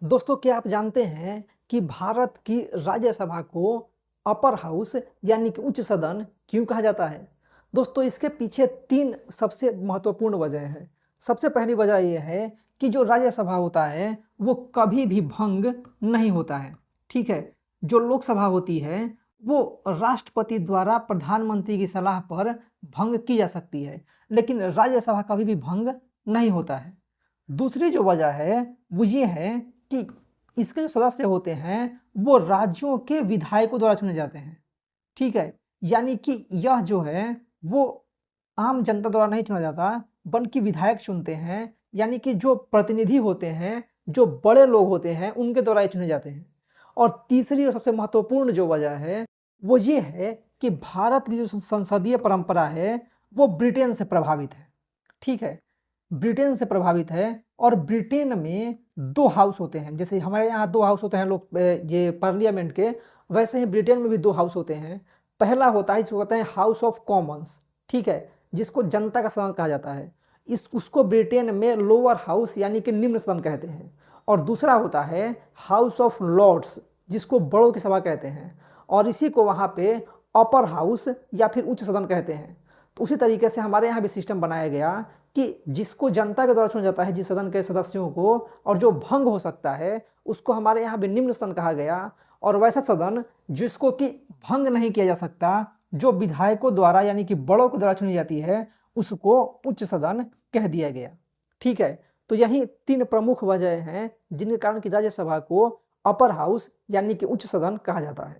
दोस्तों, क्या आप जानते हैं कि भारत की राज्यसभा को अपर हाउस यानी कि उच्च सदन क्यों कहा जाता है? दोस्तों, इसके पीछे तीन सबसे महत्वपूर्ण वजह है। सबसे पहली वजह यह है कि जो राज्यसभा होता है वो कभी भी भंग नहीं होता है। ठीक है, जो लोकसभा होती है वो राष्ट्रपति द्वारा प्रधानमंत्री की सलाह पर भंग की जा सकती है, लेकिन राज्यसभा कभी भी भंग नहीं होता है। दूसरी जो वजह है वो ये है कि इसके जो सदस्य होते हैं वो राज्यों के विधायकों द्वारा चुने जाते हैं। ठीक है, यानी कि यह जो है वो आम जनता द्वारा नहीं चुना जाता, बल्कि विधायक चुनते हैं, यानी कि जो प्रतिनिधि होते हैं, जो बड़े लोग होते हैं, उनके द्वारा ये चुने जाते हैं। और तीसरी और सबसे महत्वपूर्ण जो वजह है वो ये है कि भारत की जो संसदीय परंपरा है वो ब्रिटेन से प्रभावित है। ठीक है, ब्रिटेन से प्रभावित है और ब्रिटेन में दो हाउस होते हैं। जैसे हमारे यहाँ दो हाउस होते हैं लोग ये पार्लियामेंट के, वैसे ही ब्रिटेन में भी दो हाउस होते हैं। पहला होता है जिसको कहते हैं हाउस ऑफ कॉमन्स। ठीक है, जिसको जनता का सदन कहा जाता है। उसको ब्रिटेन में लोअर हाउस यानी कि निम्न सदन कहते हैं। और दूसरा होता है हाउस ऑफ लॉर्ड्स, जिसको बड़ों की सभा कहते हैं, और इसी को वहाँ पे अपर हाउस या फिर उच्च सदन कहते हैं। तो उसी तरीके से हमारे यहाँ भी सिस्टम बनाया गया कि जिसको जनता के द्वारा चुना जाता है, जिस सदन के सदस्यों को, और जो भंग हो सकता है उसको हमारे यहाँ भी निम्न सदन कहा गया। और वैसा सदन जिसको कि भंग नहीं किया जा सकता, जो विधायकों द्वारा यानी कि बड़ों के द्वारा चुनी जाती है, उसको उच्च सदन कह दिया गया। ठीक है, तो यही तीन प्रमुख वजह हैं जिनके कारण कि राज्यसभा को अपर हाउस यानी कि उच्च सदन कहा जाता है।